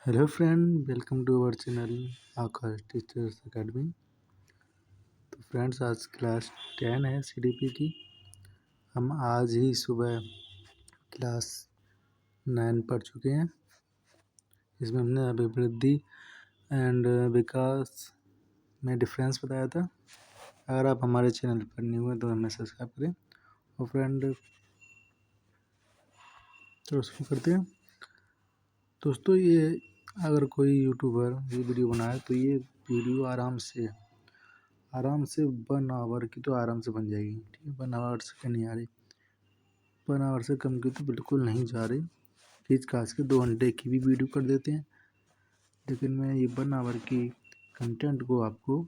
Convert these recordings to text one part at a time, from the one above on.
Hello friend, welcome to our channel Aakash teachers academy. तो friends, आज class 10 है CDP की। हम आज ही सुबह क्लास 9 पढ़ चुके हैं। इसमें हमने अभिवृद्धि एंड विकास में डिफरेंस बताया था। अगर आप हमारे चैनल पर न्यू हैं तो हमें सब्सक्राइब करें। और फ्रेंड, तो शुरू करते हैं। दोस्तों, ये अगर कोई यूट्यूबर ये वीडियो बनाए तो ये वीडियो आराम से 1 आवर की तो आराम से बन जाएगी। ठीक है, 1 आवर से नहीं आ रही, 1 आवर से कम की तो बिल्कुल नहीं जा रही। खींच खास के 2 घंटे की भी वीडियो कर देते हैं, लेकिन मैं ये 1 आवर की कंटेंट को आपको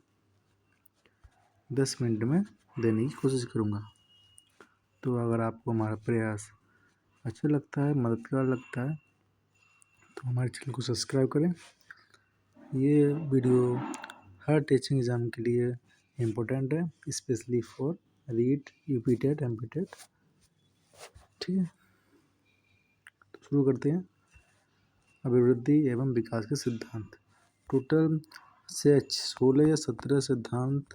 10 मिनट में देने की कोशिश करूँगा। तो अगर आपको हमारा प्रयास अच्छा लगता है, मददगार लगता है, तो हमारे चैनल को सब्सक्राइब करें। ये वीडियो हर टीचिंग एग्ज़ाम के लिए इम्पोर्टेंट है, specially for REET, UP TET, MP TET. ठीक है, तो शुरू करते हैं। अभिवृद्धि एवं विकास के सिद्धांत। टोटल से 16 या 17 सिद्धांत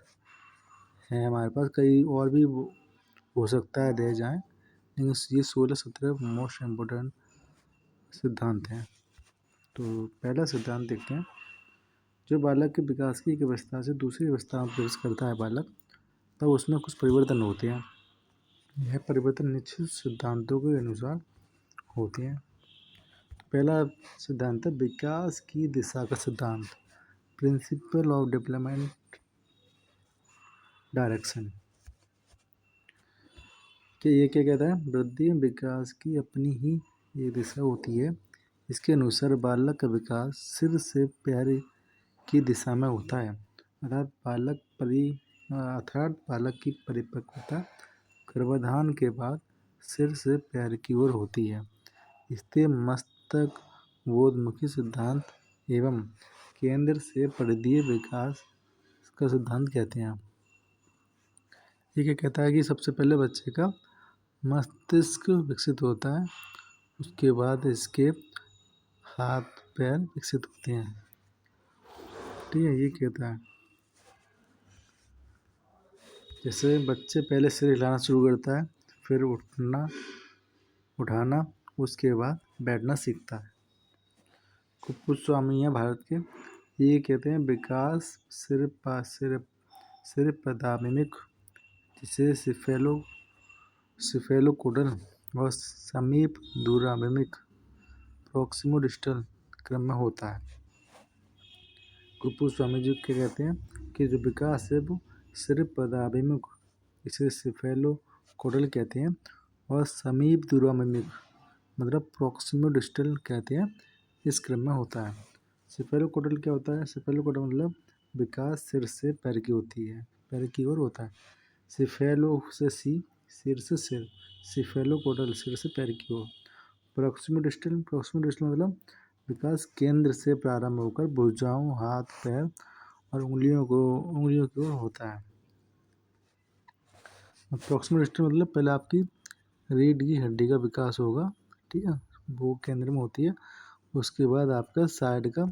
हैं हमारे पास। कई और भी हो सकता है रह जाएं, लेकिन ये 16-17 मोस्ट इम्पोर्टेंट सिद्धांत हैं। तो पहला सिद्धांत देखते हैं। जो बालक के विकास की एक अवस्था से दूसरी अवस्था में प्रवेश करता है बालक, तब उसमें कुछ परिवर्तन होते हैं। यह परिवर्तन निश्चित सिद्धांतों के अनुसार होते हैं। पहला सिद्धांत है विकास की दिशा का सिद्धांत, प्रिंसिपल ऑफ डेवलपमेंट डायरेक्शन। कि ये क्या कहता है? वृद्धि और विकास की अपनी ही एक दिशा होती है। इसके अनुसार बालक का विकास सिर से पैर की दिशा में होता है। अर्थात बालक की परिपक्वता गर्भाधान के बाद सिर से पैर की ओर होती है। इसे मस्तक बोधमुखी सिद्धांत एवं केंद्र से परिधीय विकास का सिद्धांत कहते हैं। ये क्या कहता है कि सबसे पहले बच्चे का मस्तिष्क विकसित होता है, उसके बाद इसके हाथ पैर विकसित होते हैं। ठीक है, ये कहता है जैसे बच्चे पहले सिर हिलाना शुरू करता है, फिर उठाना, उसके बाद बैठना सीखता है। कुछ स्वामी हैं भारत के, ये कहते हैं विकास सिर्फ पदाभिमुख, जिसे सिफेलोकोडल और समीप दूराभिमुख प्रॉक्सिमोडिस्टल क्रम में होता है। कुपुर स्वामी जी क्या कहते हैं कि जो विकास है वो सिर्फ पदाभिमुख, इसे सिफेलोकोडल कहते हैं, और समीप दूराभिमुख मतलब प्रॉक्सिमोडिस्टल कहते हैं, इस क्रम में होता है। सिफेलोकोडल क्या होता है? सिफेलोकोडल मतलब विकास सिर से पैर की होती है, पैर की ओर होता है। सिफेलो से सिर से सिर, सिफेलोकोडल सिर से पैर की ओर। प्रॉक्सिमोडिस्टल मतलब विकास केंद्र से प्रारंभ होकर भुजाओं, हाथ, पैर और उंगलियों की ओर होता है। प्रॉक्सिमोडिस्टल मतलब पहले आपकी रीढ़ की हड्डी का विकास होगा, ठीक है, वो केंद्र में होती है। उसके बाद आपका साइड का,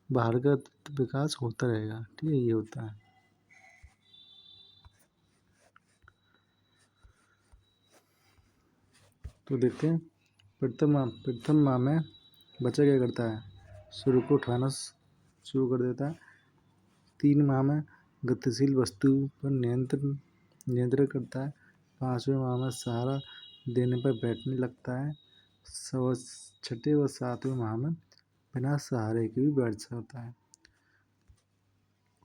बाहर का विकास होता रहेगा। ठीक है, ये होता है। तो देखते हैं, प्रथम माह में बच्चा क्या करता है? सिर को उठाना शुरू कर देता है। 3 माह में गतिशील वस्तु पर नियंत्रण करता है। 5वें माह में सहारा देने पर बैठने लगता है। 6ठे व 7वें माह में बिना सहारे के भी बैठ जाता है।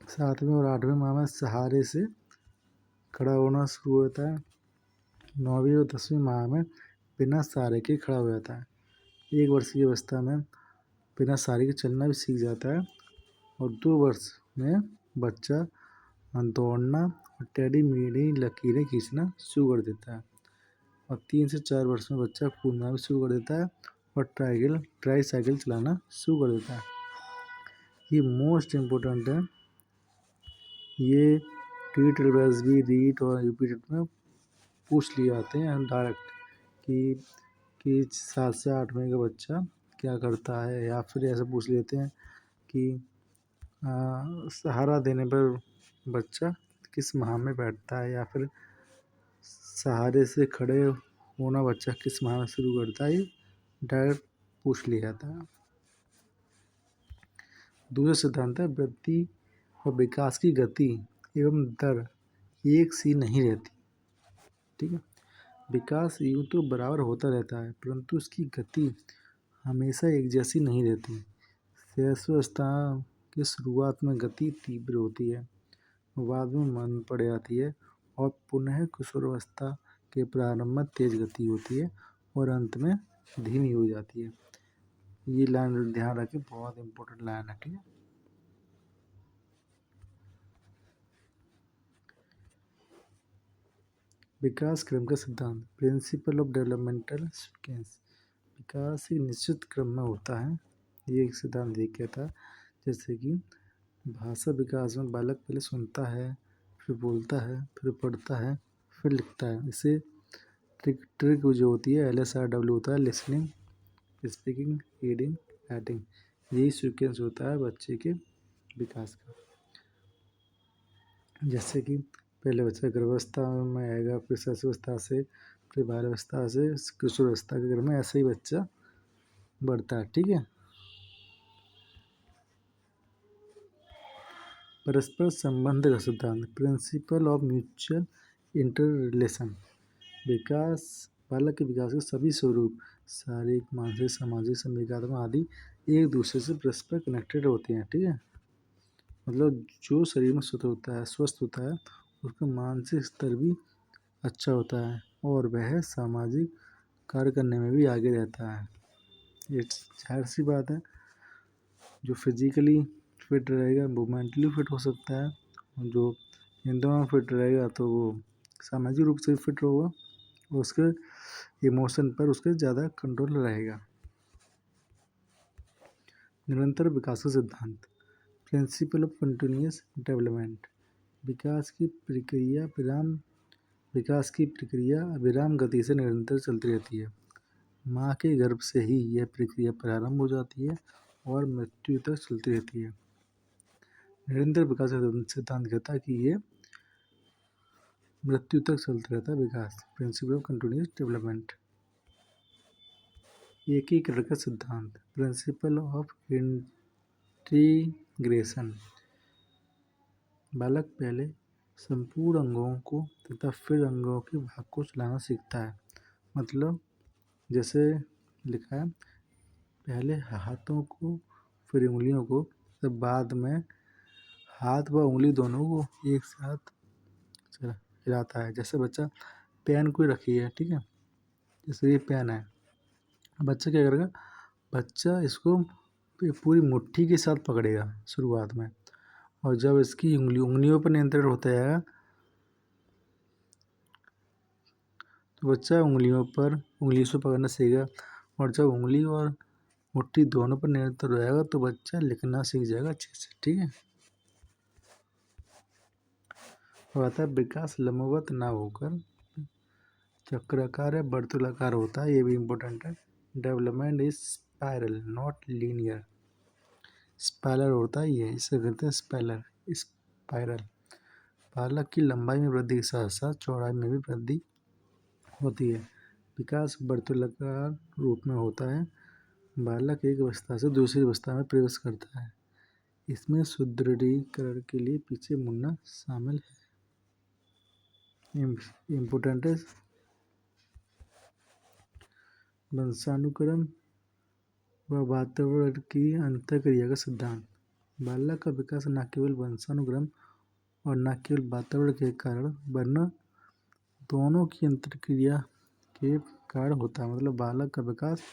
7वें और 8वें माह में सहारे से खड़ा होना शुरू होता है। 9वीं और 10वीं माह में बिना सहारे के खड़ा हो जाता है। 1 वर्ष की अवस्था में बिना सहारे के चलना भी सीख जाता है। और 2 वर्ष में बच्चा दौड़ना और टेढ़ी मेढ़ी लकीरें खींचना शुरू कर देता है। और 3 से 4 वर्ष में बच्चा कूदना भी शुरू कर देता है और ट्राईसाइकिल चलाना शुरू कर देता है। ये मोस्ट इम्पोर्टेंट है। ये TSSB, रीट और यूपी टेट में पूछ लिए जाते हैं डायरेक्ट कि 7 से 8 महीने का बच्चा क्या करता है, या फिर ऐसे पूछ लेते हैं कि सहारा देने पर बच्चा किस माह में बैठता है, या फिर सहारे से खड़े होना बच्चा किस माह में शुरू करता है, ये डायरेक्ट पूछ लिया जाता है। दूसरा सिद्धांत है वृद्धि और विकास की गति एवं दर एक सी नहीं रहती। ठीक है, विकास यूँ तो बराबर होता रहता है, परंतु उसकी गति हमेशा एक जैसी नहीं रहती। शैशवावस्था की शुरुआत में गति तीव्र होती है, बाद में मंद पड़ जाती है, और पुनः किशोरावस्था के प्रारंभ में तेज गति होती है, और अंत में धीमी हो जाती है। ये लाइन ध्यान रखें, बहुत इंपॉर्टेंट लाइन है। ठीक है, विकास क्रम का सिद्धांत, प्रिंसिपल ऑफ डेवलपमेंटल सीक्वेंस। विकास एक निश्चित क्रम में होता है, ये एक सिद्धांत ये कहता है। जैसे कि भाषा विकास में बालक पहले सुनता है, फिर बोलता है, फिर पढ़ता है, फिर लिखता है। इसे ट्रिक जो होती है LSRW होता है, लिसनिंग, स्पीकिंग, रीडिंग, राइटिंग। यही सीक्वेंस होता है बच्चे के विकास का। जैसे कि पहले बच्चा गर्भावस्था में आएगा, फिर शिशुअवस्था से, फिर बाल्यावस्था से किशोरावस्था के क्रम में ऐसे ही बच्चा बढ़ता है। ठीक है, परस्पर संबंध का सिद्धांत, principle of mutual inter relation. विकास, बालक के विकास के सभी स्वरूप शारीरिक, मानसिक, सामाजिक, संवेगात्मक आदि एक दूसरे से परस्पर कनेक्टेड होते हैं। ठीक है, मतलब जो शरीर में स्वस्थ होता है उसका मानसिक स्तर भी अच्छा होता है, और वह सामाजिक कार्य करने में भी आगे रहता है। ये जाहिर सी बात है, जो फिजिकली फिट रहेगा वो मेंटली फिट हो सकता है, जो इन दोनों फिट रहेगा तो वो सामाजिक रूप से फिट होगा, और उसके इमोशन पर उसके ज़्यादा कंट्रोल रहेगा। निरंतर विकास का सिद्धांत, प्रिंसिपल ऑफ कंटिन्यूअस डेवलपमेंट। विकास की प्रक्रिया विराम गति से निरंतर चलती रहती है। माँ के गर्भ से ही यह प्रक्रिया प्रारंभ हो जाती है और मृत्यु तक चलती रहती है। निरंतर विकास का सिद्धांत कहता है कि ये मृत्यु तक चलता रहता है विकास, प्रिंसिपल ऑफ कंटिन्यूअस डेवलपमेंट। एकीकरण का सिद्धांत, प्रिंसिपल ऑफ इंटीग्रेशन। बालक पहले संपूर्ण अंगों को तथा फिर अंगों के भाग को चलाना सीखता है। मतलब जैसे लिखा है, पहले हाथों को, फिर उंगलियों को, फिर बाद में हाथ व उंगली दोनों को एक साथ हिलाता है। जैसे बच्चा पेन कोई रखी है, ठीक है, जैसे ये पेन है, बच्चा क्या करेगा, बच्चा इसको पूरी मुट्ठी के साथ पकड़ेगा शुरुआत में, और जब इसकी उंगलियों पर नियंत्रण होता जाएगा तो बच्चा उंगली से पकड़ना सीखेगा, और जब उंगली और मुट्ठी दोनों पर नियंत्रण हो जाएगा तो बच्चा लिखना सीख जाएगा अच्छे से। ठीक है, और आता है विकास लंबवत ना होकर चक्राकार या वर्तुलाकार होता है, ये भी इम्पोर्टेंट है। Development is spiral not linear. Spiral होता है ये, इसे कहते हैं स्पाइरल। बालक की लंबाई में वृद्धि के साथ साथ चौड़ाई में भी वृद्धि होती है। विकास वर्तुलाकार रूप में होता है। बालक एक अवस्था से दूसरी अवस्था में प्रवेश करता है। इसमें सुदृढ़ीकरण के लिए पीछे मुड़ना शामिल है। इम्पोर्टेंट है वंशानुक्रम व वातावरण की अंतःक्रिया का सिद्धांत। बालक का विकास न केवल वंशानुक्रम और न केवल वातावरण के कारण वरना दोनों की अंतःक्रिया के कारण होता है। मतलब बालक का विकास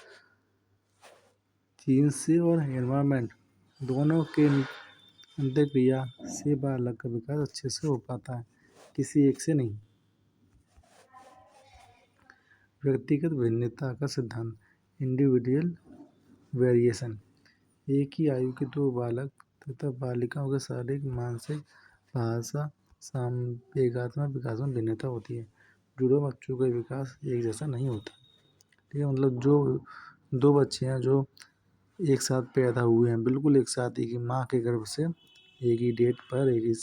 जीन्स से और एनवायरनमेंट दोनों के अंतःक्रिया से बालक का विकास अच्छे से हो पाता है, किसी एक से नहीं। व्यक्तिगत भिन्नता का सिद्धांत, इंडिविजुअल वेरिएशन। एक ही आयु के दो बालक तथा बालिकाओं के शारीरिक, मानसिक, भाषा, संवेगात्मक विकास में भिन्नता होती है। दोनों बच्चों का विकास एक जैसा नहीं होता। ठीक है, मतलब जो दो बच्चे हैं जो एक साथ पैदा हुए हैं, बिल्कुल एक साथ, एक ही माँ के गर्भ से, एक ही डेट पर, एक ही,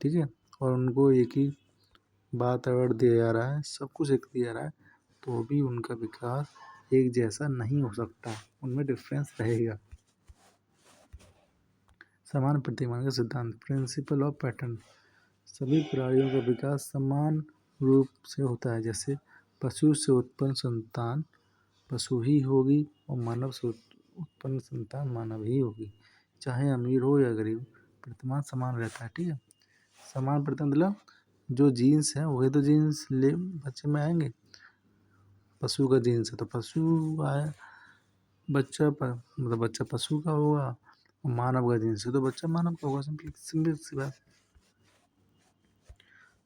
ठीक है, और उनको एक ही वातावरण दिया जा रहा है, सब कुछ एक दिया जा रहा है, तो भी उनका विकास एक जैसा नहीं हो सकता, उनमें डिफरेंस रहेगा। समान प्रतिमान का सिद्धांत, प्रिंसिपल ऑफ पैटर्न। सभी प्राणियों का विकास समान रूप से होता है। जैसे पशु से उत्पन्न संतान पशु ही होगी और मानव से उत्पन्न संतान मानव ही होगी, चाहे अमीर हो या गरीब, प्रतिमान समान रहता है। ठीक है, समान प्रतिमान मतलब जो जीन्स है वही तो जीन्स ले बच्चे में आएंगे। पशु का जीन्स है तो पशु आया बच्चा पर, मतलब बच्चा पशु का होगा, और मानव का जीन्स है तो बच्चा मानव का होगा। सिंपल सिंपल सी बात।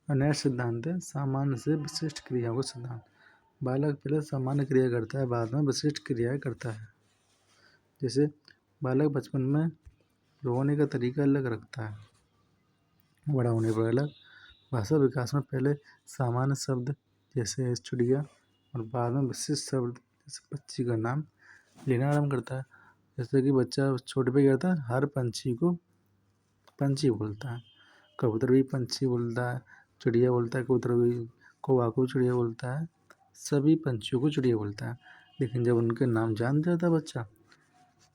नया सिद्धांत है सामान्य से विशिष्ट क्रियाओं का सिद्धांत। बालक पहले सामान्य क्रिया करता है, बाद में विशिष्ट क्रियाएं करता है। जैसे बालक बचपन में रोने का तरीका अलग रखता है, बड़ा होने पर अलग। भाषा विकास में पहले सामान्य शब्द जैसे चिड़िया और बाद में विशिष्ट शब्द जैसे पक्षी का नाम लेना आरम्भ करता है। जैसे कि बच्चा छोटे पे कहता है हर पंछी को पंछी बोलता है, कबूतर भी पंछी बोलता है, चिड़िया बोलता है, कबूतर भी कौवा को चिड़िया बोलता है, सभी पंछियों को चिड़िया बोलता है। लेकिन जब उनके नाम जान जाता है बच्चा,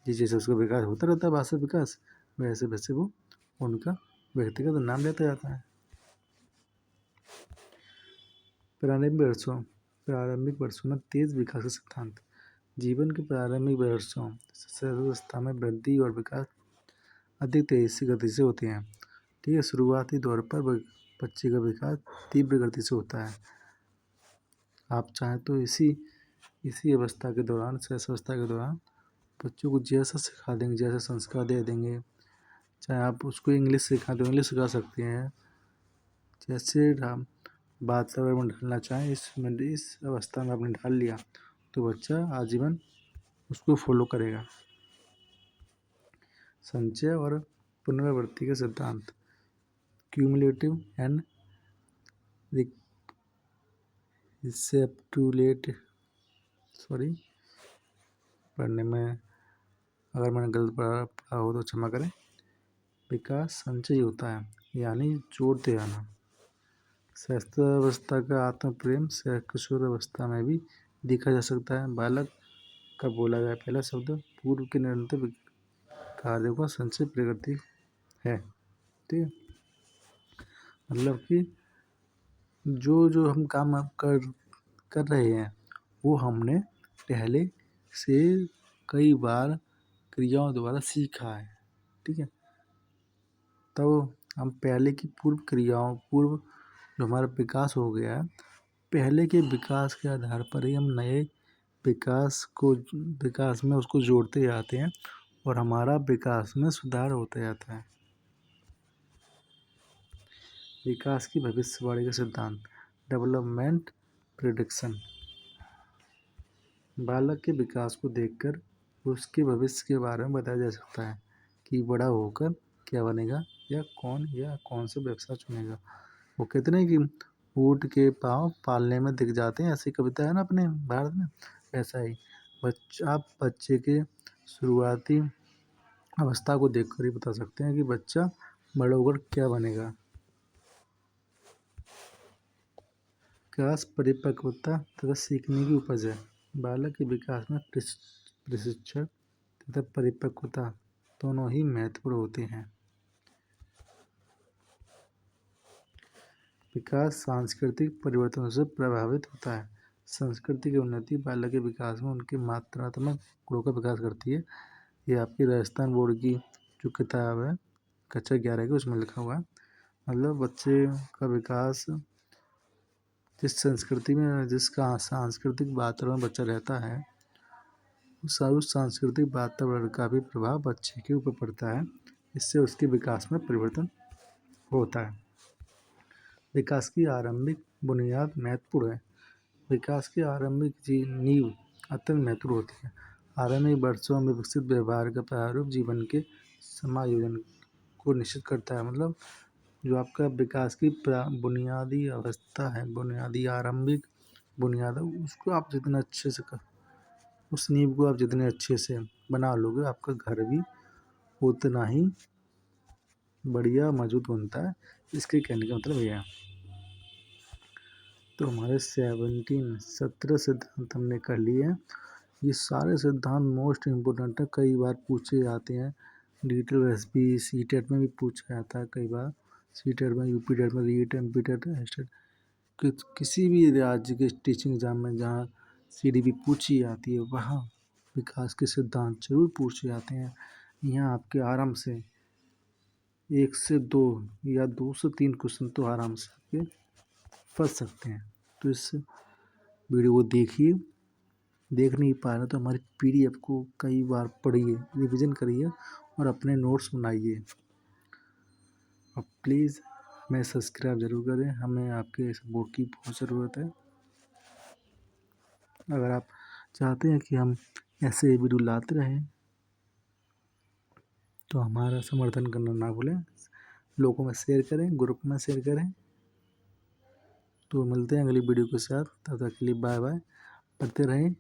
जिस जैसे उसका विकास होता रहता है, भाषा विकास, वैसे वैसे वो उनका व्यक्तिगत नाम लेता जाता है। प्रारंभिक वर्षों में तेज विकास का सिद्धांत। जीवन के प्रारंभिक वर्षों शरीरावस्था में वृद्धि और विकास अधिक तेजी गति से होते हैं। ठीक है, शुरुआती दौर पर बच्चे का विकास तीव्र गति से होता है। आप चाहें तो इसी अवस्था के दौरान, शैशवावस्था के दौरान बच्चों को जैसा सिखा देंगे, जैसा संस्कार दे देंगे, चाहे आप उसको इंग्लिश सिखा दो इंग्लिश सिखा सकते हैं, जैसे हम वातावरण में ढालना चाहें इस अवस्था में आपने ढाल लिया तो बच्चा आजीवन उसको फॉलो करेगा। संचय और पुनरावृत्ति के सिद्धांत, क्यूमुलेटिव एंड रिसेप्टुलेट, सॉरी पढ़ने में अगर मैंने गलत पढ़ा हो तो क्षमा करें। विकास संचय होता है, यानी जोड़ते जाना। शैशवावस्था का आत्म प्रेम किशोर अवस्था में भी देखा जा सकता है। बालक का बोला गया पहला शब्द पूर्व के निरंतर कार्यों का संचय प्रकृति है। ठीक है, मतलब कि जो जो हम काम कर रहे हैं वो हमने पहले से कई बार क्रियाओं द्वारा सीखा है। ठीक है, तब हम पहले की पूर्व जो हमारा विकास हो गया है, पहले के विकास के आधार पर ही हम नए विकास में उसको जोड़ते जाते हैं और हमारा विकास में सुधार होता जाता है। विकास की भविष्यवाणी का सिद्धांत, डेवलपमेंट प्रिडिक्शन। बालक के विकास को देखकर उसके भविष्य के बारे में बताया जा सकता है कि बड़ा होकर क्या बनेगा या कौन से व्यवसाय चुनेगा। वो कहते नहीं कि ऊँट के पाँव पालने में दिख जाते हैं, ऐसी कविता है ना अपने भारत में। ऐसा ही आप बच्चे के शुरुआती अवस्था को देखकर ही बता सकते हैं कि बच्चा बड़ा होकर क्या बनेगा। विकास परिपक्वता तथा सीखने की उपज है। बालक के विकास में प्रशिक्षण तथा परिपक्वता दोनों ही महत्वपूर्ण होते हैं। विकास सांस्कृतिक परिवर्तनों से प्रभावित होता है। संस्कृति की उन्नति बालक के विकास में उनके मात्रात्मक गुणों का विकास करती है। ये आपकी राजस्थान बोर्ड की जो किताब है कक्षा 11 की, उसमें लिखा हुआ है। मतलब बच्चे का विकास जिसका सांस्कृतिक वातावरण बच्चा रहता है, उस सांस्कृतिक वातावरण का भी प्रभाव बच्चे के ऊपर पड़ता है। इससे उसके विकास में परिवर्तन होता है। विकास की आरंभिक बुनियाद महत्वपूर्ण है। विकास की आरंभिक नींव अत्यंत महत्वपूर्ण होती है। आरंभिक वर्षों में विकसित व्यवहार का प्रारूप जीवन के समायोजन को निश्चित करता है। मतलब जो आपका विकास की बुनियादी अवस्था है, बुनियादी आरंभिक बुनियाद, उसको आप जितना अच्छे से उस नींव को आप जितने अच्छे से बना लोगे, आपका घर भी उतना ही बढ़िया मजबूत बनता है। इसके कहने का मतलब ये है। तो हमारे 17 सिद्धांत हमने कर लिए हैं। ये सारे सिद्धांत मोस्ट इम्पोर्टेंट है, कई बार पूछे जाते हैं। डिजिटल रेसिपी सीटेट में भी पूछा जाता है कई बार, सीटेट में, यूपी टेट में, रीट एमपी टेट, किसी भी राज्य के टीचिंग एग्जाम में जहाँ सीडीपी पूछी जाती है वहाँ विकास के सिद्धांत जरूर पूछे जाते हैं। यहाँ आपके आराम से 1 से 2 या 2 से 3 क्वेश्चन तो आराम से आपके फंस सकते हैं। तो इस वीडियो को देखिए, देख नहीं पा रहे तो हमारी पीडीएफ को कई बार पढ़िए, रिवीजन करिए और अपने नोट्स बनाइए। और प्लीज़ हमें सब्सक्राइब ज़रूर करें, हमें आपके सपोर्ट की बहुत ज़रूरत है। अगर आप चाहते हैं कि हम ऐसे वीडियो लाते रहें तो हमारा समर्थन करना ना भूलें, लोगों में शेयर करें, ग्रुप में शेयर करें। तो मिलते हैं अगली वीडियो के साथ, तब तक के लिए बाय बाय। पढ़ते रहें।